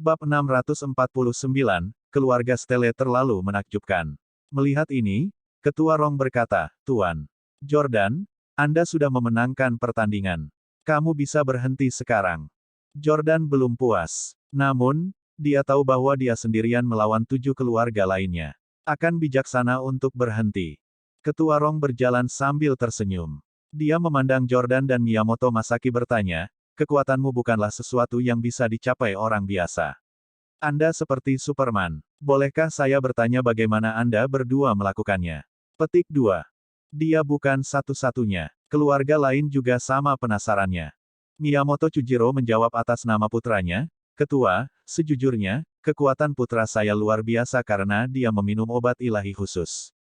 Bab 649, Keluarga Stele terlalu menakjubkan. Melihat ini, Ketua Rong berkata, Tuan Jordan, Anda sudah memenangkan pertandingan. Kamu bisa berhenti sekarang. Jordan belum puas. Namun, dia tahu bahwa dia sendirian melawan 7 keluarga lainnya. Akan bijaksana untuk berhenti. Ketua Rong berjalan sambil tersenyum. Dia memandang Jordan dan Miyamoto Masaki bertanya, kekuatanmu bukanlah sesuatu yang bisa dicapai orang biasa. Anda seperti Superman. Bolehkah saya bertanya bagaimana Anda berdua melakukannya? Petik 2. Dia bukan satu-satunya. Keluarga lain juga sama penasarannya. Miyamoto Chujiro menjawab atas nama putranya, Ketua, sejujurnya, kekuatan putra saya luar biasa karena dia meminum obat ilahi khusus.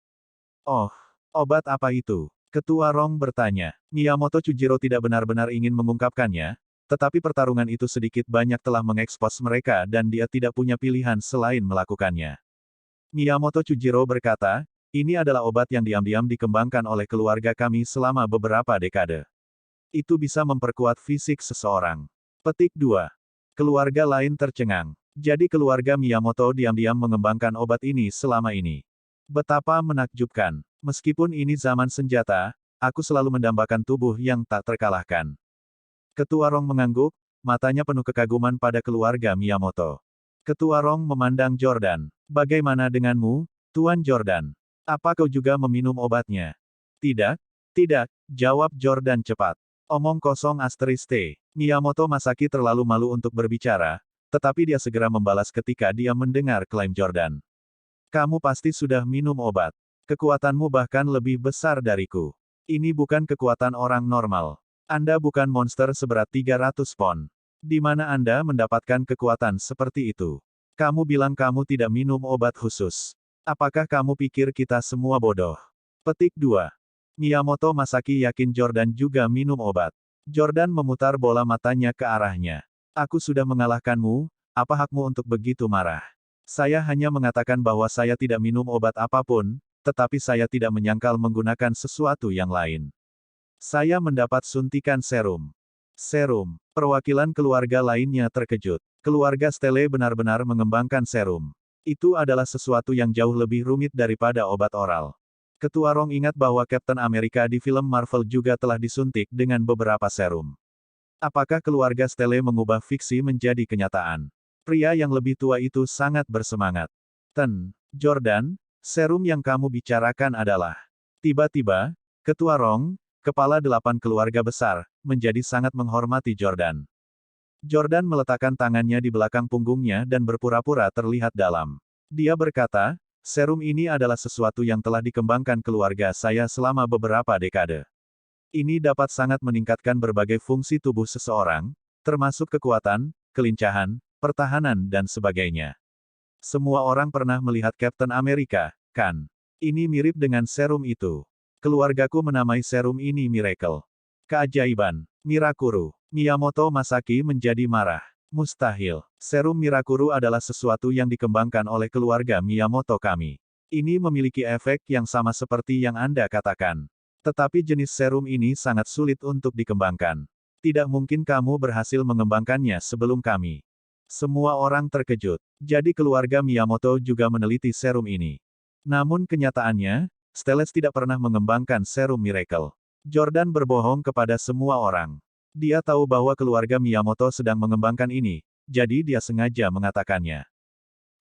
Oh, obat apa itu? Ketua Rong bertanya. Miyamoto Chujiro tidak benar-benar ingin mengungkapkannya, tetapi pertarungan itu sedikit banyak telah mengekspos mereka dan dia tidak punya pilihan selain melakukannya. Miyamoto Chujiro berkata, ini adalah obat yang diam-diam dikembangkan oleh keluarga kami selama beberapa dekade. Itu bisa memperkuat fisik seseorang. Petik 2. Keluarga lain tercengang. Jadi keluarga Miyamoto diam-diam mengembangkan obat ini selama ini. Betapa menakjubkan. Meskipun ini zaman senjata, aku selalu mendambakan tubuh yang tak terkalahkan. Ketua Rong mengangguk, matanya penuh kekaguman pada keluarga Miyamoto. Ketua Rong memandang Jordan. Bagaimana denganmu, Tuan Jordan? Apa kau juga meminum obatnya? Tidak, tidak, jawab Jordan cepat. Omong kosong asterisk T. Miyamoto Masaki terlalu malu untuk berbicara, tetapi dia segera membalas ketika dia mendengar klaim Jordan. Kamu pasti sudah minum obat. Kekuatanmu bahkan lebih besar dariku. Ini bukan kekuatan orang normal. Anda bukan monster seberat 300 pon. Di mana Anda mendapatkan kekuatan seperti itu? Kamu bilang kamu tidak minum obat khusus. Apakah kamu pikir kita semua bodoh? Petik 2. Miyamoto Masaki yakin Jordan juga minum obat. Jordan memutar bola matanya ke arahnya. Aku sudah mengalahkanmu, apa hakmu untuk begitu marah? Saya hanya mengatakan bahwa saya tidak minum obat apapun, tetapi saya tidak menyangkal menggunakan sesuatu yang lain. Saya mendapat suntikan serum. Serum. Perwakilan keluarga lainnya terkejut. Keluarga Stele benar-benar mengembangkan serum. Itu adalah sesuatu yang jauh lebih rumit daripada obat oral. Ketua Rong ingat bahwa Kapten Amerika di film Marvel juga telah disuntik dengan beberapa serum. Apakah keluarga Stele mengubah fiksi menjadi kenyataan? Pria yang lebih tua itu sangat bersemangat. Jordan, serum yang kamu bicarakan adalah... Tiba-tiba, Ketua Rong, kepala 8 keluarga besar, menjadi sangat menghormati Jordan. Jordan meletakkan tangannya di belakang punggungnya dan berpura-pura terlihat dalam. Dia berkata, serum ini adalah sesuatu yang telah dikembangkan keluarga saya selama beberapa dekade. Ini dapat sangat meningkatkan berbagai fungsi tubuh seseorang, termasuk kekuatan, kelincahan, pertahanan dan sebagainya. Semua orang pernah melihat Kapten Amerika, kan? Ini mirip dengan serum itu. Keluargaku menamai serum ini Miracle. Keajaiban. Mirakuru. Miyamoto Masaki menjadi marah. Mustahil. Serum Mirakuru adalah sesuatu yang dikembangkan oleh keluarga Miyamoto kami. Ini memiliki efek yang sama seperti yang Anda katakan. Tetapi jenis serum ini sangat sulit untuk dikembangkan. Tidak mungkin kamu berhasil mengembangkannya sebelum kami. Semua orang terkejut. Jadi keluarga Miyamoto juga meneliti serum ini. Namun kenyataannya, Steles tidak pernah mengembangkan serum Miracle. Jordan berbohong kepada semua orang. Dia tahu bahwa keluarga Miyamoto sedang mengembangkan ini, jadi dia sengaja mengatakannya.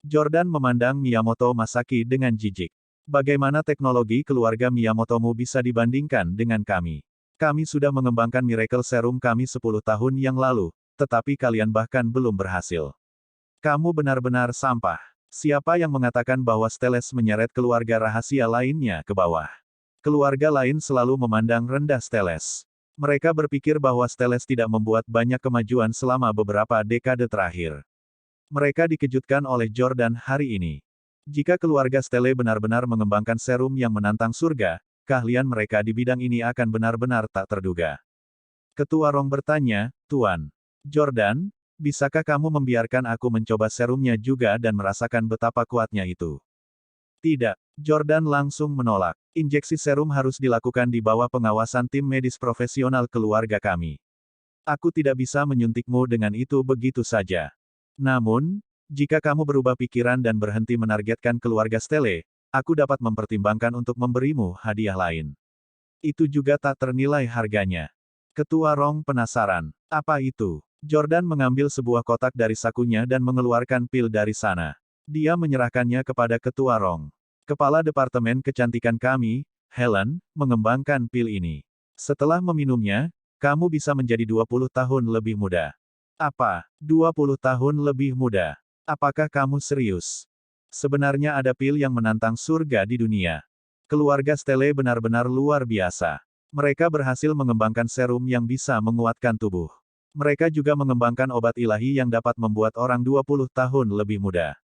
Jordan memandang Miyamoto Masaki dengan jijik. Bagaimana teknologi keluarga Miyamotomu bisa dibandingkan dengan kami? Kami sudah mengembangkan Miracle Serum kami 10 tahun yang lalu, tetapi kalian bahkan belum berhasil. Kamu benar-benar sampah. Siapa yang mengatakan bahwa Steles menyeret keluarga rahasia lainnya ke bawah? Keluarga lain selalu memandang rendah Steles. Mereka berpikir bahwa Steles tidak membuat banyak kemajuan selama beberapa dekade terakhir. Mereka dikejutkan oleh Jordan hari ini. Jika keluarga Stele benar-benar mengembangkan serum yang menantang surga, keahlian mereka di bidang ini akan benar-benar tak terduga. Ketua Rong bertanya, Tuan Jordan, bisakah kamu membiarkan aku mencoba serumnya juga dan merasakan betapa kuatnya itu? Tidak. Jordan langsung menolak. Injeksi serum harus dilakukan di bawah pengawasan tim medis profesional keluarga kami. Aku tidak bisa menyuntikmu dengan itu begitu saja. Namun, Jika kamu berubah pikiran dan berhenti menargetkan keluarga Stele, aku dapat mempertimbangkan untuk memberimu hadiah lain. Itu juga tak ternilai harganya. Ketua Rong penasaran. Apa itu? Jordan mengambil sebuah kotak dari sakunya dan mengeluarkan pil dari sana. Dia menyerahkannya kepada Ketua Rong. Kepala Departemen Kecantikan kami, Helen, mengembangkan pil ini. Setelah meminumnya, kamu bisa menjadi 20 tahun lebih muda. Apa? 20 tahun lebih muda? Apakah kamu serius? Sebenarnya ada pil yang menantang surga di dunia. Keluarga Stele benar-benar luar biasa. Mereka berhasil mengembangkan serum yang bisa menguatkan tubuh. Mereka juga mengembangkan obat ilahi yang dapat membuat orang 20 tahun lebih muda.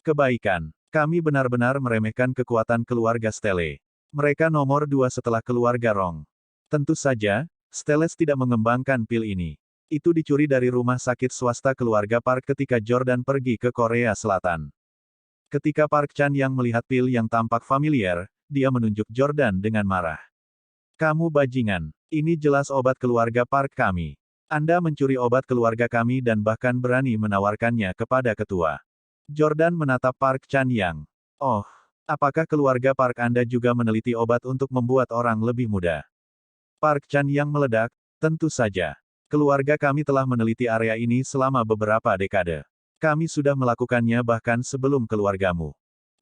Kebaikan. Kami benar-benar meremehkan kekuatan keluarga Stele. Mereka nomor 2 setelah keluarga Rong. Tentu saja, Steles tidak mengembangkan pil ini. Itu dicuri dari rumah sakit swasta keluarga Park ketika Jordan pergi ke Korea Selatan. Ketika Park Chan-yang melihat pil yang tampak familiar, dia menunjuk Jordan dengan marah. Kamu bajingan. Ini jelas obat keluarga Park kami. Anda mencuri obat keluarga kami dan bahkan berani menawarkannya kepada ketua. Jordan menatap Park Chan-yang. Oh, apakah keluarga Park Anda juga meneliti obat untuk membuat orang lebih muda? Park Chan-yang meledak, tentu saja. Keluarga kami telah meneliti area ini selama beberapa dekade. Kami sudah melakukannya bahkan sebelum keluargamu.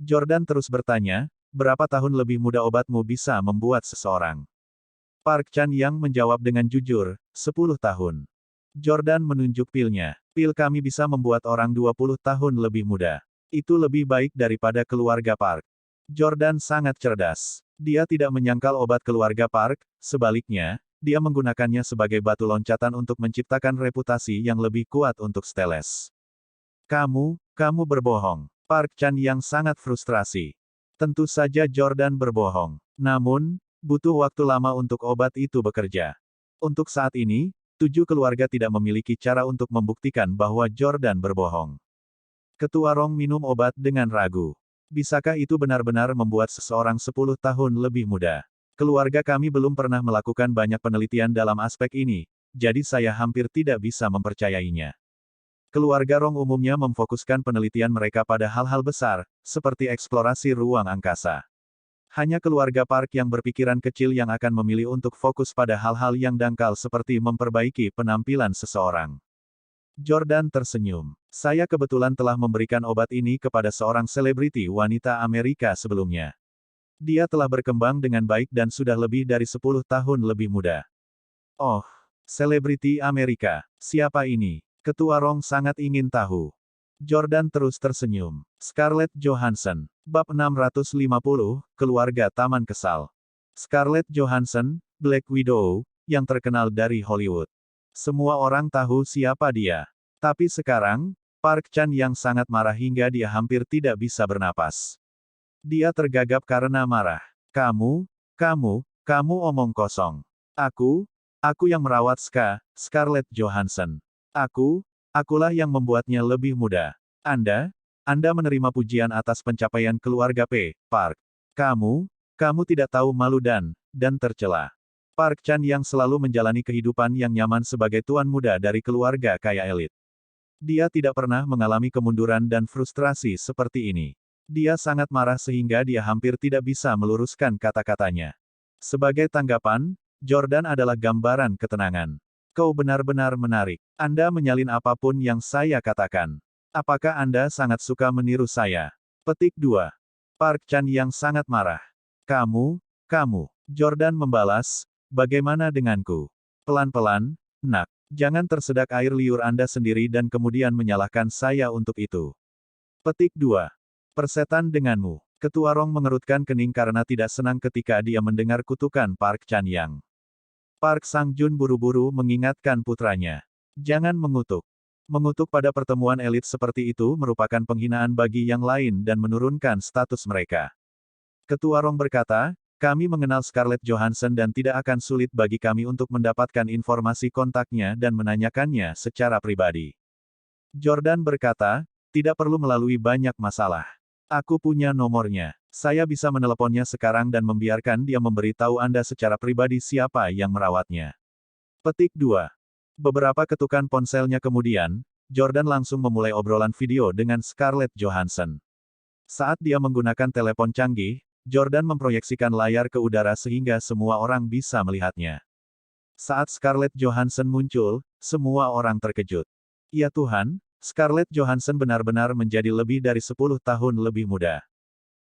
Jordan terus bertanya, berapa tahun lebih muda obatmu bisa membuat seseorang? Park Chan-yang menjawab dengan jujur, 10 tahun. Jordan menunjuk pilnya. Pil kami bisa membuat orang 20 tahun lebih muda. Itu lebih baik daripada keluarga Park. Jordan sangat cerdas. Dia tidak menyangkal obat keluarga Park, sebaliknya, dia menggunakannya sebagai batu loncatan untuk menciptakan reputasi yang lebih kuat untuk Steles. Kamu berbohong. Park Chan-yang sangat frustrasi. Tentu saja Jordan berbohong. Namun, butuh waktu lama untuk obat itu bekerja. Untuk saat ini, 7 keluarga tidak memiliki cara untuk membuktikan bahwa Jordan berbohong. Ketua Rong minum obat dengan ragu. Bisakah itu benar-benar membuat seseorang 10 tahun lebih muda? Keluarga kami belum pernah melakukan banyak penelitian dalam aspek ini, jadi saya hampir tidak bisa mempercayainya. Keluarga Rong umumnya memfokuskan penelitian mereka pada hal-hal besar, seperti eksplorasi ruang angkasa. Hanya keluarga Park yang berpikiran kecil yang akan memilih untuk fokus pada hal-hal yang dangkal seperti memperbaiki penampilan seseorang. Jordan tersenyum. Saya kebetulan telah memberikan obat ini kepada seorang selebriti wanita Amerika sebelumnya. Dia telah berkembang dengan baik dan sudah lebih dari 10 tahun lebih muda. Oh, selebriti Amerika. Siapa ini? Ketua Rong sangat ingin tahu. Jordan terus tersenyum. Scarlett Johansson. Bab 650, Keluarga Taman Kesal. Scarlett Johansson, Black Widow, yang terkenal dari Hollywood. Semua orang tahu siapa dia. Tapi sekarang, Park Chan yang sangat marah hingga dia hampir tidak bisa bernapas. Dia tergagap karena marah. Kamu omong kosong. Aku yang merawat Scarlett Johansson. Akulah yang membuatnya lebih muda. Anda menerima pujian atas pencapaian keluarga Park. Kamu tidak tahu malu dan tercela. Park Chan yang selalu menjalani kehidupan yang nyaman sebagai tuan muda dari keluarga kaya elit. Dia tidak pernah mengalami kemunduran dan frustrasi seperti ini. Dia sangat marah sehingga dia hampir tidak bisa meluruskan kata-katanya. Sebagai tanggapan, Jordan adalah gambaran ketenangan. Kau benar-benar menarik. Anda menyalin apapun yang saya katakan. Apakah Anda sangat suka meniru saya? Petik 2. Park Chan yang sangat marah. Kamu, Jordan membalas, bagaimana denganku? Pelan-pelan, nak. Jangan tersedak air liur Anda sendiri dan kemudian menyalahkan saya untuk itu. Petik 2. Persetan denganmu. Ketua Rong mengerutkan kening karena tidak senang ketika dia mendengar kutukan Park Chan yang. Park Sang-jun buru-buru mengingatkan putranya. Jangan mengutuk. Mengutuk pada pertemuan elit seperti itu merupakan penghinaan bagi yang lain dan menurunkan status mereka. Ketua Rong berkata, kami mengenal Scarlett Johansson dan tidak akan sulit bagi kami untuk mendapatkan informasi kontaknya dan menanyakannya secara pribadi. Jordan berkata, tidak perlu melalui banyak masalah. Aku punya nomornya. Saya bisa meneleponnya sekarang dan membiarkan dia memberitahu Anda secara pribadi siapa yang merawatnya. Petik 2. Beberapa ketukan ponselnya kemudian, Jordan langsung memulai obrolan video dengan Scarlett Johansson. Saat dia menggunakan telepon canggih, Jordan memproyeksikan layar ke udara sehingga semua orang bisa melihatnya. Saat Scarlett Johansson muncul, semua orang terkejut. Ya Tuhan, Scarlett Johansson benar-benar menjadi lebih dari 10 tahun lebih muda.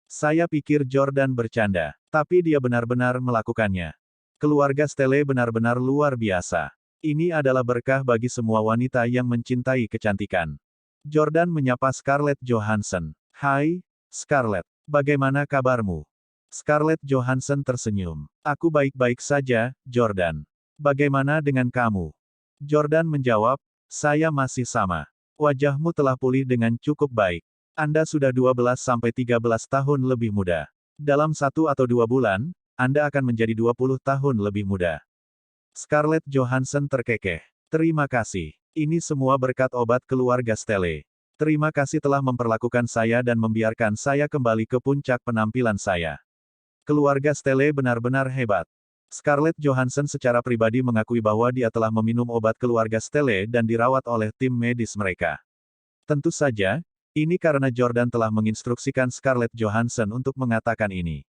Saya pikir Jordan bercanda, tapi dia benar-benar melakukannya. Keluarga Stelle benar-benar luar biasa. Ini adalah berkah bagi semua wanita yang mencintai kecantikan. Jordan menyapa Scarlett Johansson. Hai, Scarlett. Bagaimana kabarmu? Scarlett Johansson tersenyum. Aku baik-baik saja, Jordan. Bagaimana dengan kamu? Jordan menjawab, saya masih sama. Wajahmu telah pulih dengan cukup baik. Anda sudah 12-13 tahun lebih muda. Dalam 1 atau 2 bulan, Anda akan menjadi 20 tahun lebih muda. Scarlett Johansson terkekeh. Terima kasih. Ini semua berkat obat keluarga Stelle. Terima kasih telah memperlakukan saya dan membiarkan saya kembali ke puncak penampilan saya. Keluarga Stelle benar-benar hebat. Scarlett Johansson secara pribadi mengakui bahwa dia telah meminum obat keluarga Stelle dan dirawat oleh tim medis mereka. Tentu saja, ini karena Jordan telah menginstruksikan Scarlett Johansson untuk mengatakan ini.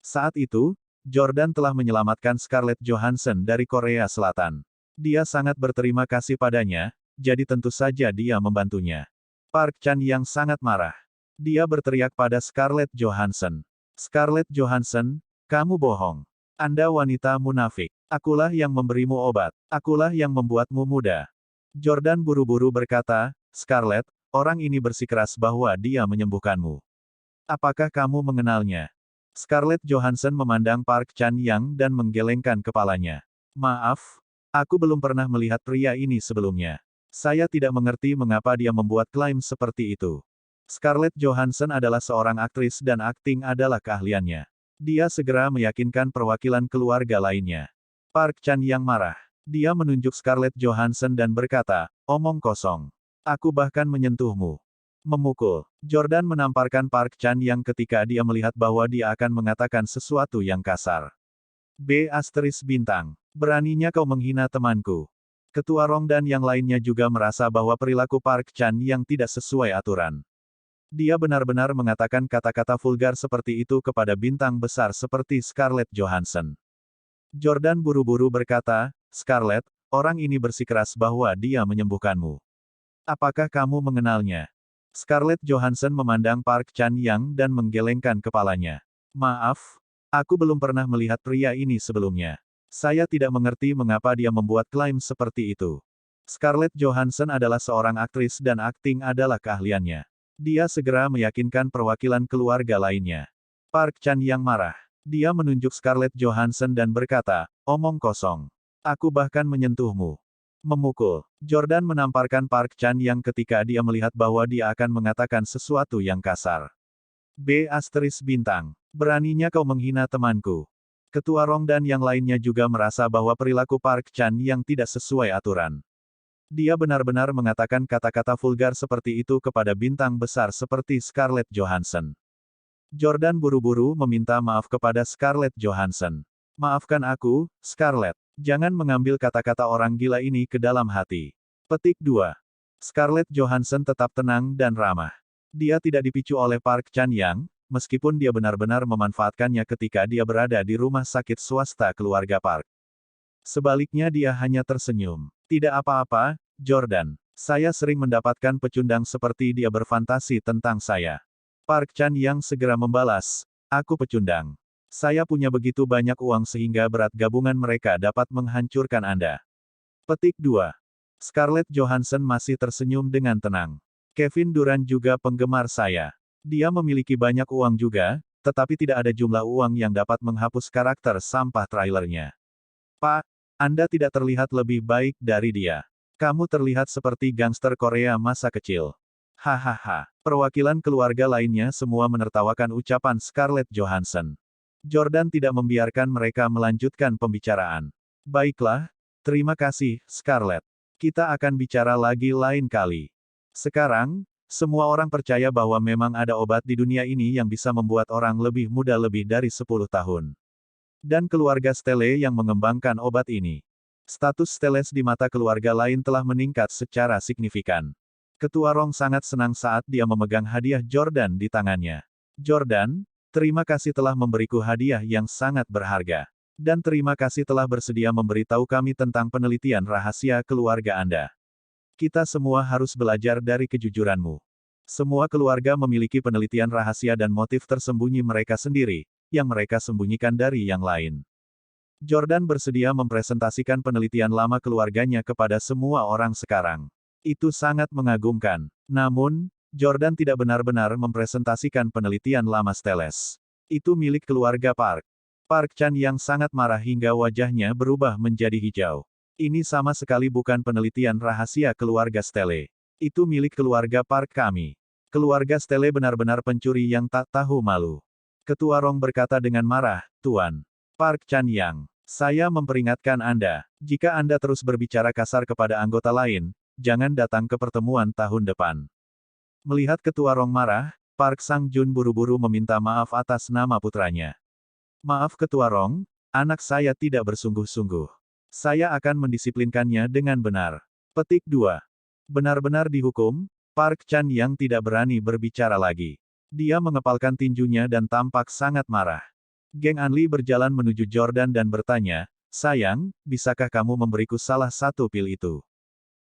Saat itu, Jordan telah menyelamatkan Scarlett Johansson dari Korea Selatan. Dia sangat berterima kasih padanya, jadi tentu saja dia membantunya. Park Chan yang sangat marah. Dia berteriak pada Scarlett Johansson. Scarlett Johansson, kamu bohong. Anda wanita munafik. Akulah yang memberimu obat. Akulah yang membuatmu muda. Jordan buru-buru berkata, Scarlett, orang ini bersikeras bahwa dia menyembuhkanmu. Apakah kamu mengenalnya? Scarlett Johansson memandang Park Chan Yang dan menggelengkan kepalanya. Maaf, aku belum pernah melihat pria ini sebelumnya. Saya tidak mengerti mengapa dia membuat klaim seperti itu. Scarlett Johansson adalah seorang aktris dan akting adalah keahliannya. Dia segera meyakinkan perwakilan keluarga lainnya. Park Chan yang marah. Dia menunjuk Scarlett Johansson dan berkata, omong kosong. Aku bahkan menyentuhmu. Memukul. Jordan menamparkan Park Chan yang ketika dia melihat bahwa dia akan mengatakan sesuatu yang kasar. B*bintang. Beraninya kau menghina temanku. Ketua Rong dan yang lainnya juga merasa bahwa perilaku Park Chan yang tidak sesuai aturan. Dia benar-benar mengatakan kata-kata vulgar seperti itu kepada bintang besar seperti Scarlett Johansson. Jordan buru-buru berkata, Scarlett, orang ini bersikeras bahwa dia menyembuhkanmu. Apakah kamu mengenalnya? Scarlett Johansson memandang Park Chan Yang dan menggelengkan kepalanya. Maaf, aku belum pernah melihat pria ini sebelumnya. Saya tidak mengerti mengapa dia membuat klaim seperti itu. Scarlett Johansson adalah seorang aktris dan akting adalah keahliannya. Dia segera meyakinkan perwakilan keluarga lainnya. Park Chan yang marah. Dia menunjuk Scarlett Johansson dan berkata, omong kosong. Aku bahkan menyentuhmu. Memukul. Jordan menamparkan Park Chan yang ketika dia melihat bahwa dia akan mengatakan sesuatu yang kasar. B*bintang. Beraninya kau menghina temanku. Ketua Rong dan yang lainnya juga merasa bahwa perilaku Park Chan yang tidak sesuai aturan. Dia benar-benar mengatakan kata-kata vulgar seperti itu kepada bintang besar seperti Scarlett Johansson. Jordan buru-buru meminta maaf kepada Scarlett Johansson. Maafkan aku, Scarlett. Jangan mengambil kata-kata orang gila ini ke dalam hati. Petik 2. Scarlett Johansson tetap tenang dan ramah. Dia tidak dipicu oleh Park Chan Yang, meskipun dia benar-benar memanfaatkannya ketika dia berada di rumah sakit swasta keluarga Park. Sebaliknya dia hanya tersenyum. Tidak apa-apa, Jordan. Saya sering mendapatkan pecundang seperti dia berfantasi tentang saya. Park Chan yang segera membalas, aku pecundang. Saya punya begitu banyak uang sehingga berat gabungan mereka dapat menghancurkan Anda. Petik 2. Scarlett Johansson masih tersenyum dengan tenang. Kevin Durant juga penggemar saya. Dia memiliki banyak uang juga, tetapi tidak ada jumlah uang yang dapat menghapus karakter sampah trailernya. Pak, Anda tidak terlihat lebih baik dari dia. Kamu terlihat seperti gangster Korea masa kecil. Hahaha. Perwakilan keluarga lainnya semua menertawakan ucapan Scarlett Johansson. Jordan tidak membiarkan mereka melanjutkan pembicaraan. Baiklah, terima kasih, Scarlett. Kita akan bicara lagi lain kali. Sekarang, semua orang percaya bahwa memang ada obat di dunia ini yang bisa membuat orang lebih muda lebih dari 10 tahun. Dan keluarga Stelle yang mengembangkan obat ini. Status Steles di mata keluarga lain telah meningkat secara signifikan. Ketua Rong sangat senang saat dia memegang hadiah Jordan di tangannya. Jordan, terima kasih telah memberiku hadiah yang sangat berharga. Dan terima kasih telah bersedia memberitahu kami tentang penelitian rahasia keluarga Anda. Kita semua harus belajar dari kejujuranmu. Semua keluarga memiliki penelitian rahasia dan motif tersembunyi mereka sendiri, yang mereka sembunyikan dari yang lain. Jordan bersedia mempresentasikan penelitian lama keluarganya kepada semua orang sekarang. Itu sangat mengagumkan. Namun, Jordan tidak benar-benar mempresentasikan penelitian lama Steles. Itu milik keluarga Park. Park Chan yang sangat marah hingga wajahnya berubah menjadi hijau. Ini sama sekali bukan penelitian rahasia keluarga Stele. Itu milik keluarga Park kami. Keluarga Stele benar-benar pencuri yang tak tahu malu. Ketua Rong berkata dengan marah, Tuan Park Chan Yang, saya memperingatkan Anda, jika Anda terus berbicara kasar kepada anggota lain, jangan datang ke pertemuan tahun depan. Melihat Ketua Rong marah, Park Sang-jun buru-buru meminta maaf atas nama putranya. Maaf Ketua Rong, anak saya tidak bersungguh-sungguh. Saya akan mendisiplinkannya dengan benar. Petik 2. Benar-benar dihukum, Park Chan yang tidak berani berbicara lagi. Dia mengepalkan tinjunya dan tampak sangat marah. Geng Anli berjalan menuju Jordan dan bertanya, sayang, bisakah kamu memberiku salah satu pil itu?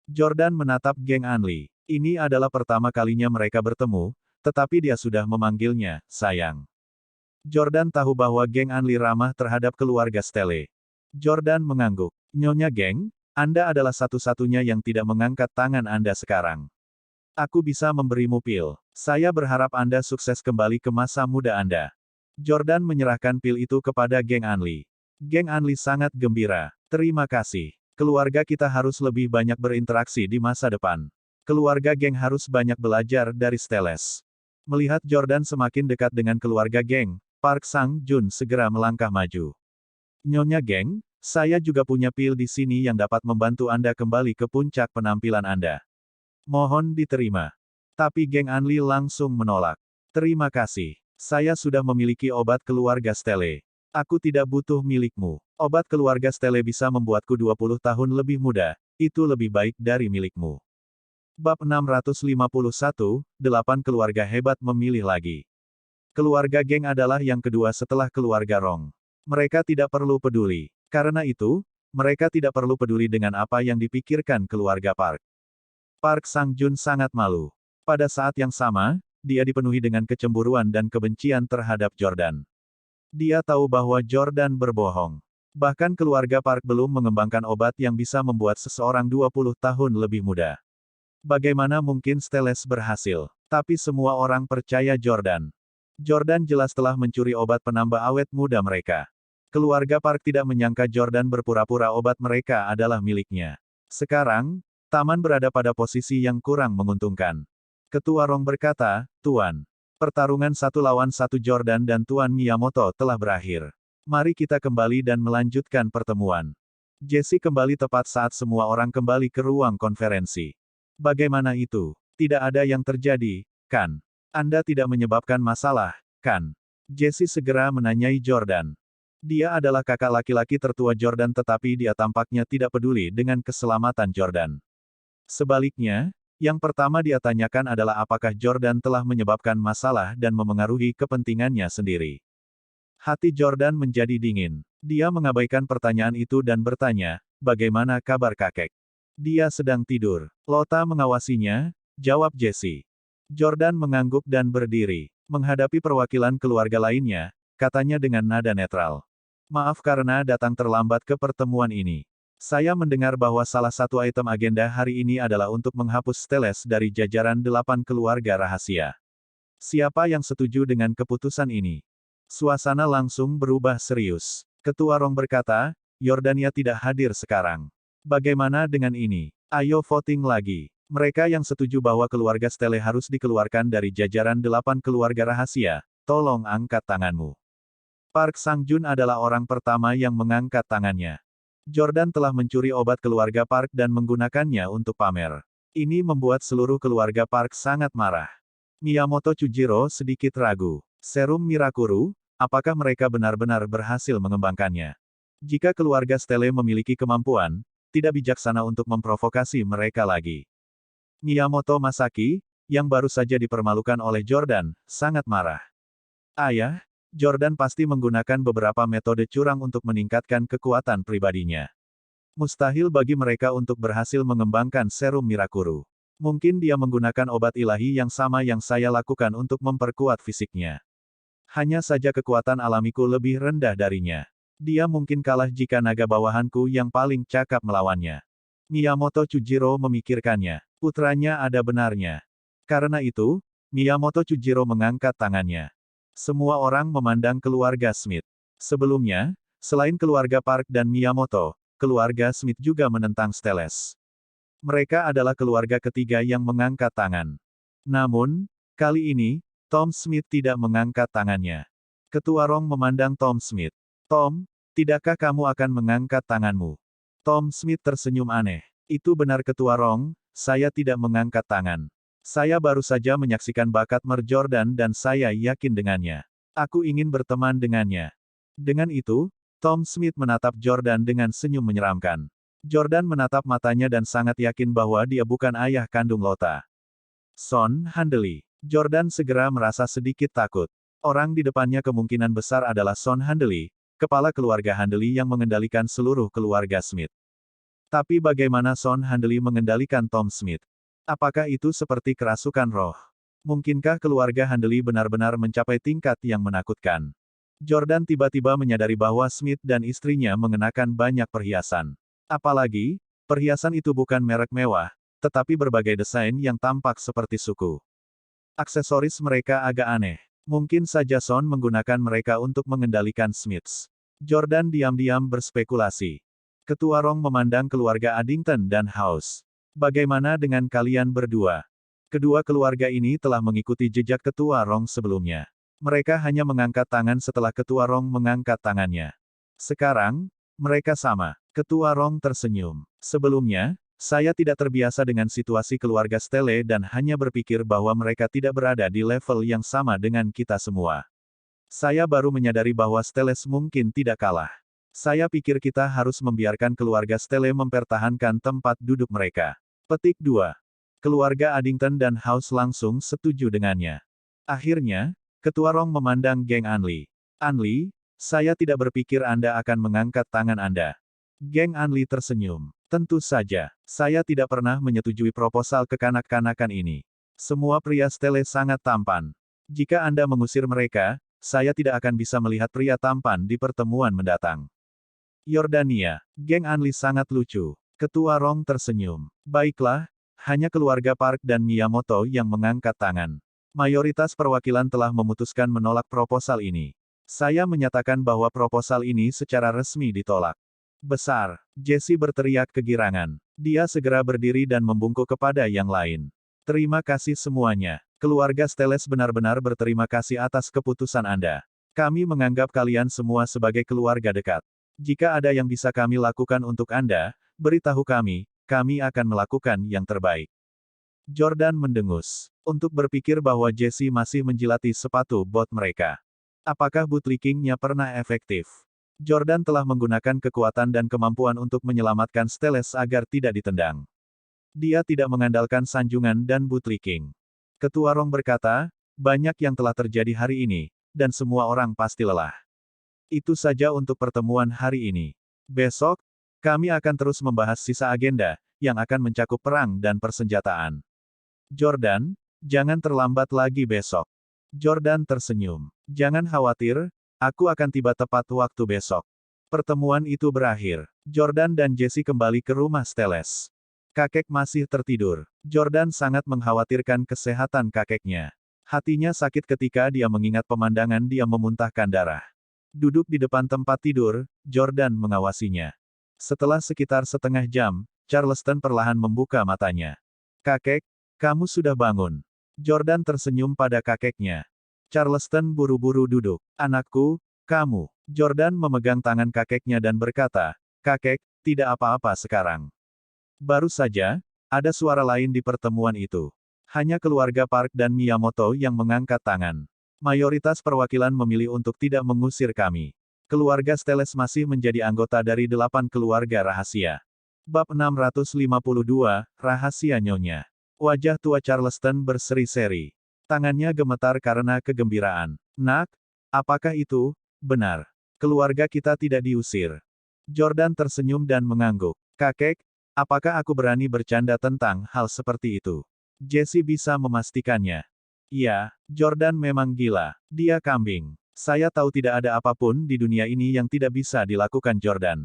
Jordan menatap Geng Anli. Ini adalah pertama kalinya mereka bertemu, tetapi dia sudah memanggilnya, sayang. Jordan tahu bahwa Geng Anli ramah terhadap keluarga Stele. Jordan mengangguk. Nyonya Geng, Anda adalah satu-satunya yang tidak mengangkat tangan Anda sekarang. Aku bisa memberimu pil. Saya berharap Anda sukses kembali ke masa muda Anda. Jordan menyerahkan pil itu kepada Geng Anli. Geng Anli sangat gembira. Terima kasih. Keluarga kita harus lebih banyak berinteraksi di masa depan. Keluarga Geng harus banyak belajar dari Steles. Melihat Jordan semakin dekat dengan keluarga Geng, Park Sang-jun segera melangkah maju. Nyonya Geng, saya juga punya pil di sini yang dapat membantu Anda kembali ke puncak penampilan Anda. Mohon diterima. Tapi Geng Anli langsung menolak. Terima kasih. Saya sudah memiliki obat keluarga Stele. Aku tidak butuh milikmu. Obat keluarga Stele bisa membuatku 20 tahun lebih muda. Itu lebih baik dari milikmu. Bab 651, 8 keluarga hebat memilih lagi. Keluarga Geng adalah yang kedua setelah keluarga Rong. Mereka tidak perlu peduli. Karena itu, mereka tidak perlu peduli dengan apa yang dipikirkan keluarga Park. Park Sang-jun sangat malu. Pada saat yang sama, dia dipenuhi dengan kecemburuan dan kebencian terhadap Jordan. Dia tahu bahwa Jordan berbohong. Bahkan keluarga Park belum mengembangkan obat yang bisa membuat seseorang 20 tahun lebih muda. Bagaimana mungkin Steles berhasil? Tapi semua orang percaya Jordan. Jordan jelas telah mencuri obat penambah awet muda mereka. Keluarga Park tidak menyangka Jordan berpura-pura obat mereka adalah miliknya. Sekarang, taman berada pada posisi yang kurang menguntungkan. Ketua Rong berkata, Tuan, pertarungan 1 lawan 1 Jordan dan Tuan Miyamoto telah berakhir. Mari kita kembali dan melanjutkan pertemuan. Jesse kembali tepat saat semua orang kembali ke ruang konferensi. Bagaimana itu? Tidak ada yang terjadi, kan? Anda tidak menyebabkan masalah, kan? Jesse segera menanyai Jordan. Dia adalah kakak laki-laki tertua Jordan tetapi dia tampaknya tidak peduli dengan keselamatan Jordan. Sebaliknya, yang pertama dia tanyakan adalah apakah Jordan telah menyebabkan masalah dan memengaruhi kepentingannya sendiri. Hati Jordan menjadi dingin. Dia mengabaikan pertanyaan itu dan bertanya, bagaimana kabar kakek? Dia sedang tidur. Lota mengawasinya, jawab Jesse. Jordan mengangguk dan berdiri. Menghadapi perwakilan keluarga lainnya, katanya dengan nada netral. Maaf karena datang terlambat ke pertemuan ini. Saya mendengar bahwa salah satu item agenda hari ini adalah untuk menghapus Steles dari jajaran 8 keluarga rahasia. Siapa yang setuju dengan keputusan ini? Suasana langsung berubah serius. Ketua Rong berkata, Yordania tidak hadir sekarang. Bagaimana dengan ini? Ayo voting lagi. Mereka yang setuju bahwa keluarga Stele harus dikeluarkan dari jajaran 8 keluarga rahasia, tolong angkat tanganmu. Park Sang-jun adalah orang pertama yang mengangkat tangannya. Jordan telah mencuri obat keluarga Park dan menggunakannya untuk pamer. Ini membuat seluruh keluarga Park sangat marah. Miyamoto Chujiro sedikit ragu. Serum Mirakuru, apakah mereka benar-benar berhasil mengembangkannya? Jika keluarga Stele memiliki kemampuan, tidak bijaksana untuk memprovokasi mereka lagi. Miyamoto Masaki, yang baru saja dipermalukan oleh Jordan, sangat marah. Ayah, Jordan pasti menggunakan beberapa metode curang untuk meningkatkan kekuatan pribadinya. Mustahil bagi mereka untuk berhasil mengembangkan serum Mirakuru. Mungkin dia menggunakan obat ilahi yang sama yang saya lakukan untuk memperkuat fisiknya. Hanya saja kekuatan alamiku lebih rendah darinya. Dia mungkin kalah jika naga bawahanku yang paling cakap melawannya. Miyamoto Chujiro memikirkannya. Putranya ada benarnya. Karena itu, Miyamoto Chujiro mengangkat tangannya. Semua orang memandang keluarga Smith. Sebelumnya, selain keluarga Park dan Miyamoto, keluarga Smith juga menentang Steles. Mereka adalah keluarga ketiga yang mengangkat tangan. Namun, kali ini, Tom Smith tidak mengangkat tangannya. Ketua Rong memandang Tom Smith. Tom, tidakkah kamu akan mengangkat tanganmu? Tom Smith tersenyum aneh. Itu benar Ketua Rong, saya tidak mengangkat tangan. Saya baru saja menyaksikan bakat Mer Jordan dan saya yakin dengannya. Aku ingin berteman dengannya. Dengan itu, Tom Smith menatap Jordan dengan senyum menyeramkan. Jordan menatap matanya dan sangat yakin bahwa dia bukan ayah kandung Lota. Son Handley. Jordan segera merasa sedikit takut. Orang di depannya kemungkinan besar adalah Son Handley, kepala keluarga Handley yang mengendalikan seluruh keluarga Smith. Tapi bagaimana Son Handley mengendalikan Tom Smith? Apakah itu seperti kerasukan roh? Mungkinkah keluarga Handley benar-benar mencapai tingkat yang menakutkan? Jordan tiba-tiba menyadari bahwa Smith dan istrinya mengenakan banyak perhiasan. Apalagi, perhiasan itu bukan merek mewah, tetapi berbagai desain yang tampak seperti suku. Aksesoris mereka agak aneh. Mungkin saja Son menggunakan mereka untuk mengendalikan Smiths. Jordan diam-diam berspekulasi. Ketua Rong memandang keluarga Addington dan House. Bagaimana dengan kalian berdua? Kedua keluarga ini telah mengikuti jejak Ketua Rong sebelumnya. Mereka hanya mengangkat tangan setelah Ketua Rong mengangkat tangannya. Sekarang, mereka sama. Ketua Rong tersenyum. Sebelumnya, saya tidak terbiasa dengan situasi keluarga Stele dan hanya berpikir bahwa mereka tidak berada di level yang sama dengan kita semua. Saya baru menyadari bahwa Steles mungkin tidak kalah. Saya pikir kita harus membiarkan keluarga Stele mempertahankan tempat duduk mereka. Petik 2. Keluarga Addington dan House langsung setuju dengannya. Akhirnya, Ketua Rong memandang geng Anli. Anli, saya tidak berpikir Anda akan mengangkat tangan Anda. Geng Anli tersenyum. Tentu saja, saya tidak pernah menyetujui proposal kekanak-kanakan ini. Semua pria Stele sangat tampan. Jika Anda mengusir mereka, saya tidak akan bisa melihat pria tampan di pertemuan mendatang. Yordania, geng Anli sangat lucu. Ketua Rong tersenyum. Baiklah, hanya keluarga Park dan Miyamoto yang mengangkat tangan. Mayoritas perwakilan telah memutuskan menolak proposal ini. Saya menyatakan bahwa proposal ini secara resmi ditolak. Besar, Jesse berteriak kegirangan. Dia segera berdiri dan membungkuk kepada yang lain. Terima kasih semuanya. Keluarga Steles benar-benar berterima kasih atas keputusan Anda. Kami menganggap kalian semua sebagai keluarga dekat. Jika ada yang bisa kami lakukan untuk Anda, beritahu kami akan melakukan yang terbaik. Jordan mendengus. Untuk berpikir bahwa Jesse masih menjilati sepatu bot mereka. Apakah bootlickingnya pernah efektif? Jordan telah menggunakan kekuatan dan kemampuan untuk menyelamatkan Steles agar tidak ditendang. Dia tidak mengandalkan sanjungan dan bootlicking. Ketua Rong berkata, banyak yang telah terjadi hari ini, dan semua orang pasti lelah. Itu saja untuk pertemuan hari ini. Besok, kami akan terus membahas sisa agenda, yang akan mencakup perang dan persenjataan. Jordan, jangan terlambat lagi besok. Jordan tersenyum. Jangan khawatir, aku akan tiba tepat waktu besok. Pertemuan itu berakhir. Jordan dan Jesse kembali ke rumah Steles. Kakek masih tertidur. Jordan sangat mengkhawatirkan kesehatan kakeknya. Hatinya sakit ketika dia mengingat pemandangan dia memuntahkan darah. Duduk di depan tempat tidur, Jordan mengawasinya. Setelah sekitar setengah jam, Charleston perlahan membuka matanya. Kakek, kamu sudah bangun. Jordan tersenyum pada kakeknya. Charleston buru-buru duduk. Anakku, kamu. Jordan memegang tangan kakeknya dan berkata, kakek, tidak apa-apa sekarang. Baru saja, ada suara lain di pertemuan itu. Hanya keluarga Park dan Miyamoto yang mengangkat tangan. Mayoritas perwakilan memilih untuk tidak mengusir kami. Keluarga Steles masih menjadi anggota dari 8 keluarga rahasia. Bab 652, Rahasia Nyonya. Wajah tua Charleston berseri-seri. Tangannya gemetar karena kegembiraan. Nak, apakah itu benar? Keluarga kita tidak diusir. Jordan tersenyum dan mengangguk. Kakek, apakah aku berani bercanda tentang hal seperti itu? Jesse bisa memastikannya. Ya, Jordan memang gila. Dia kambing. Saya tahu tidak ada apapun di dunia ini yang tidak bisa dilakukan Jordan.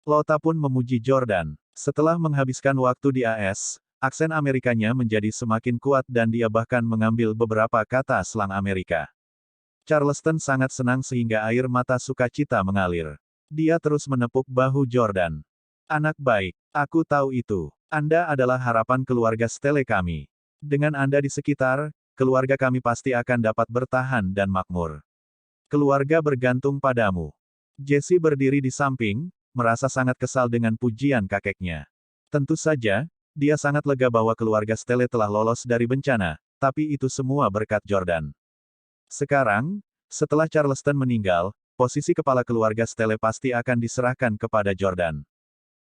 Lota pun memuji Jordan. Setelah menghabiskan waktu di AS, aksen Amerikanya menjadi semakin kuat dan dia bahkan mengambil beberapa kata slang Amerika. Charleston sangat senang sehingga air mata sukacita mengalir. Dia terus menepuk bahu Jordan. Anak baik, aku tahu itu. Anda adalah harapan keluarga Stele kami. Dengan Anda di sekitar, keluarga kami pasti akan dapat bertahan dan makmur. Keluarga bergantung padamu. Jesse berdiri di samping, merasa sangat kesal dengan pujian kakeknya. Tentu saja, dia sangat lega bahwa keluarga Stele telah lolos dari bencana, tapi itu semua berkat Jordan. Sekarang, setelah Charleston meninggal, posisi kepala keluarga Stele pasti akan diserahkan kepada Jordan.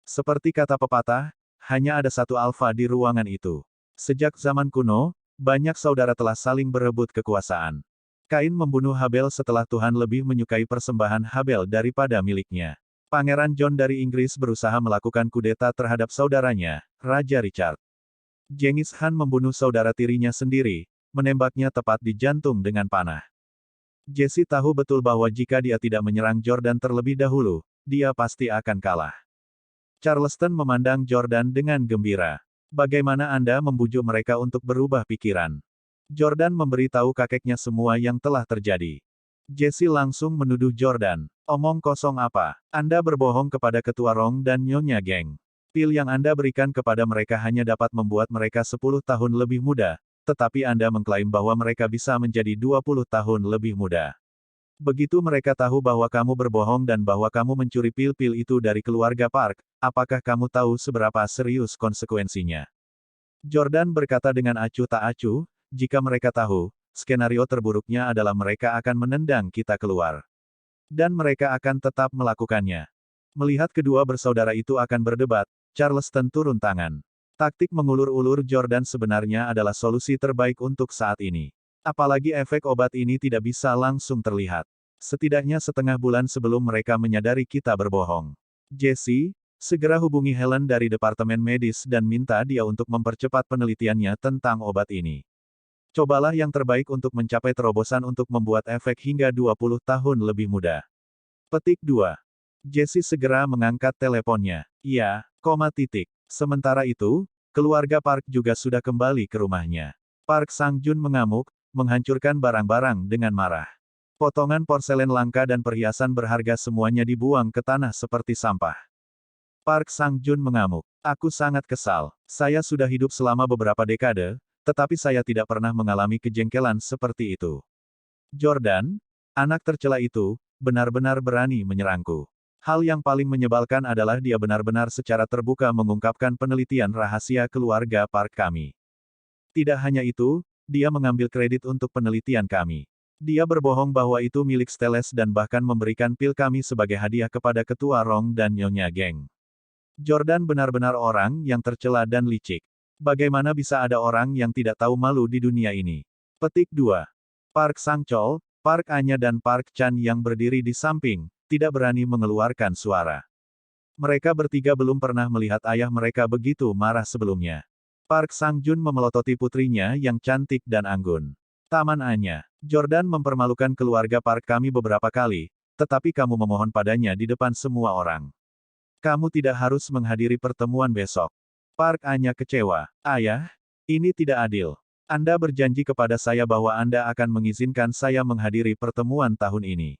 Seperti kata pepatah, hanya ada satu alfa di ruangan itu. Sejak zaman kuno, banyak saudara telah saling berebut kekuasaan. Kain membunuh Habel setelah Tuhan lebih menyukai persembahan Habel daripada miliknya. Pangeran John dari Inggris berusaha melakukan kudeta terhadap saudaranya, Raja Richard. Genghis Khan membunuh saudara tirinya sendiri, menembaknya tepat di jantung dengan panah. Jesse tahu betul bahwa jika dia tidak menyerang Jordan terlebih dahulu, dia pasti akan kalah. Charleston memandang Jordan dengan gembira. Bagaimana Anda membujuk mereka untuk berubah pikiran? Jordan memberitahu kakeknya semua yang telah terjadi. Jesse langsung menuduh Jordan. Omong kosong apa? Anda berbohong kepada Ketua Rong dan Nyonya Geng. Pil yang Anda berikan kepada mereka hanya dapat membuat mereka 10 tahun lebih muda, tetapi Anda mengklaim bahwa mereka bisa menjadi 20 tahun lebih muda. Begitu mereka tahu bahwa kamu berbohong dan bahwa kamu mencuri pil-pil itu dari keluarga Park, apakah kamu tahu seberapa serius konsekuensinya? Jordan berkata dengan acuh tak acuh, jika mereka tahu, skenario terburuknya adalah mereka akan menendang kita keluar. Dan mereka akan tetap melakukannya. Melihat kedua bersaudara itu akan berdebat, Charleston turun tangan. Taktik mengulur-ulur Jordan sebenarnya adalah solusi terbaik untuk saat ini. Apalagi efek obat ini tidak bisa langsung terlihat. Setidaknya setengah bulan sebelum mereka menyadari kita berbohong. Jesse, segera hubungi Helen dari Departemen Medis dan minta dia untuk mempercepat penelitiannya tentang obat ini. Cobalah yang terbaik untuk mencapai terobosan untuk membuat efek hingga 20 tahun lebih muda. Petik 2. Jesse segera mengangkat teleponnya. Iya, titik. Sementara itu, keluarga Park juga sudah kembali ke rumahnya. Park Sang-jun mengamuk, menghancurkan barang-barang dengan marah. Potongan porselen langka dan perhiasan berharga semuanya dibuang ke tanah seperti sampah. Park Sang-jun mengamuk. Aku sangat kesal. Saya sudah hidup selama beberapa dekade, tetapi saya tidak pernah mengalami kejengkelan seperti itu. Jordan, anak tercela itu, benar-benar berani menyerangku. Hal yang paling menyebalkan adalah dia benar-benar secara terbuka mengungkapkan penelitian rahasia keluarga Park kami. Tidak hanya itu, dia mengambil kredit untuk penelitian kami. Dia berbohong bahwa itu milik Steles dan bahkan memberikan pil kami sebagai hadiah kepada Ketua Rong dan Nyonya Geng. Jordan benar-benar orang yang tercela dan licik. Bagaimana bisa ada orang yang tidak tahu malu di dunia ini? Petik 2. Park Sang-chol, Park Anya dan Park Chan yang berdiri di samping, tidak berani mengeluarkan suara. Mereka bertiga belum pernah melihat ayah mereka begitu marah sebelumnya. Park Sang-jun memelototi putrinya yang cantik dan anggun. Taman Anya, Jordan mempermalukan keluarga Park kami beberapa kali, tetapi kamu memohon padanya di depan semua orang. Kamu tidak harus menghadiri pertemuan besok. Park Anya kecewa. Ayah, ini tidak adil. Anda berjanji kepada saya bahwa Anda akan mengizinkan saya menghadiri pertemuan tahun ini.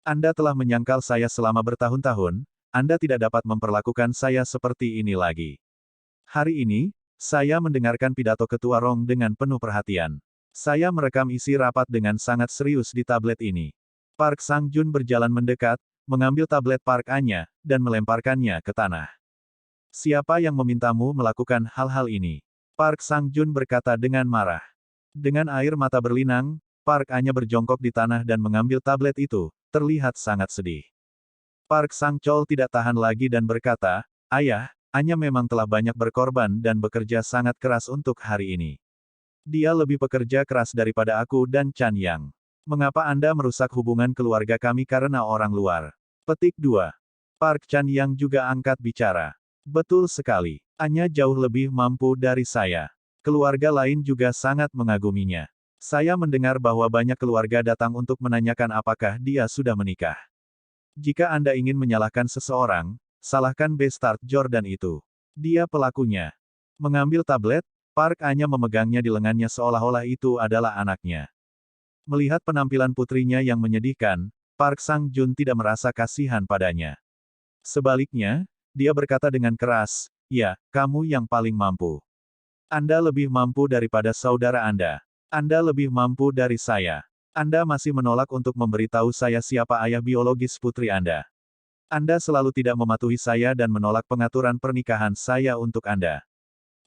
Anda telah menyangkal saya selama bertahun-tahun, Anda tidak dapat memperlakukan saya seperti ini lagi. Hari ini, saya mendengarkan pidato Ketua Rong dengan penuh perhatian. Saya merekam isi rapat dengan sangat serius di tablet ini. Park Sang-jun berjalan mendekat, mengambil tablet Park Anya, dan melemparkannya ke tanah. Siapa yang memintamu melakukan hal-hal ini? Park Sang-jun berkata dengan marah. Dengan air mata berlinang, Park Anya berjongkok di tanah dan mengambil tablet itu, terlihat sangat sedih. Park Sang-chol tidak tahan lagi dan berkata, "Ayah, Anya memang telah banyak berkorban dan bekerja sangat keras untuk hari ini. Dia lebih bekerja keras daripada aku dan Chan Yang. Mengapa Anda merusak hubungan keluarga kami karena orang luar?" Petik 2. Park Chan Yang juga angkat bicara. "Betul sekali. Anya jauh lebih mampu dari saya. Keluarga lain juga sangat mengaguminya. Saya mendengar bahwa banyak keluarga datang untuk menanyakan apakah dia sudah menikah. Jika Anda ingin menyalahkan seseorang, salahkan Bestart Jordan itu. Dia pelakunya." Mengambil tablet, Park hanya memegangnya di lengannya seolah-olah itu adalah anaknya. Melihat penampilan putrinya yang menyedihkan, Park Sang-jun tidak merasa kasihan padanya. Sebaliknya, dia berkata dengan keras, "Ya, kamu yang paling mampu. Anda lebih mampu daripada saudara Anda. Anda lebih mampu dari saya. Anda masih menolak untuk memberitahu saya siapa ayah biologis putri Anda. Anda selalu tidak mematuhi saya dan menolak pengaturan pernikahan saya untuk Anda.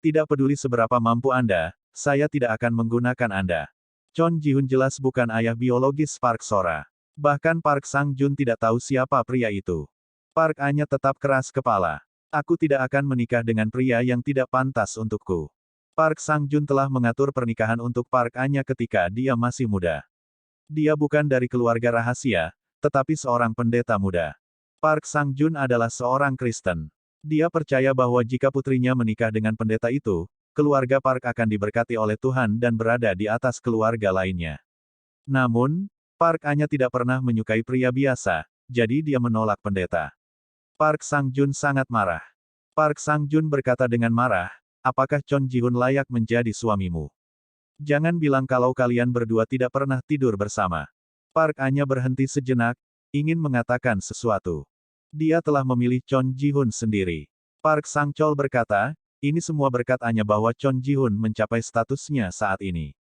Tidak peduli seberapa mampu Anda, saya tidak akan menggunakan Anda." Chon Ji-hun jelas bukan ayah biologis Park Sora. Bahkan Park Sang-jun tidak tahu siapa pria itu. Park hanya tetap keras kepala. "Aku tidak akan menikah dengan pria yang tidak pantas untukku." Park Sang-jun telah mengatur pernikahan untuk Park Anya ketika dia masih muda. Dia bukan dari keluarga rahasia, tetapi seorang pendeta muda. Park Sang-jun adalah seorang Kristen. Dia percaya bahwa jika putrinya menikah dengan pendeta itu, keluarga Park akan diberkati oleh Tuhan dan berada di atas keluarga lainnya. Namun, Park hanya tidak pernah menyukai pria biasa, jadi dia menolak pendeta. Park Sang-jun sangat marah. Park Sang-jun berkata dengan marah, "Apakah Chon Ji-hun layak menjadi suamimu? Jangan bilang kalau kalian berdua tidak pernah tidur bersama." Park hanya berhenti sejenak, ingin mengatakan sesuatu. Dia telah memilih Chon Ji-hun sendiri. Park Sang-chol berkata, "Ini semua berkat hanya bahwa Chon Ji-hun mencapai statusnya saat ini.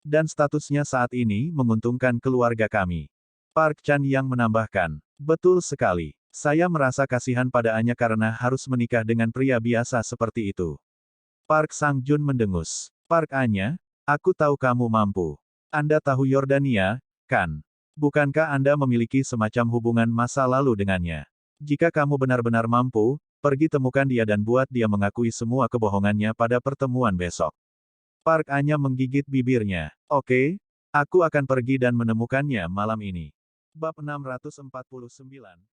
Dan statusnya saat ini menguntungkan keluarga kami." Park Chan yang menambahkan, "Betul sekali. Saya merasa kasihan pada Anya karena harus menikah dengan pria biasa seperti itu." Park Sang-jun mendengus. "Park Anya, aku tahu kamu mampu. Anda tahu Yordania, kan? Bukankah Anda memiliki semacam hubungan masa lalu dengannya? Jika kamu benar-benar mampu, pergi temukan dia dan buat dia mengakui semua kebohongannya pada pertemuan besok." Park hanya menggigit bibirnya. "Oke, aku akan pergi dan menemukannya malam ini." Bab 649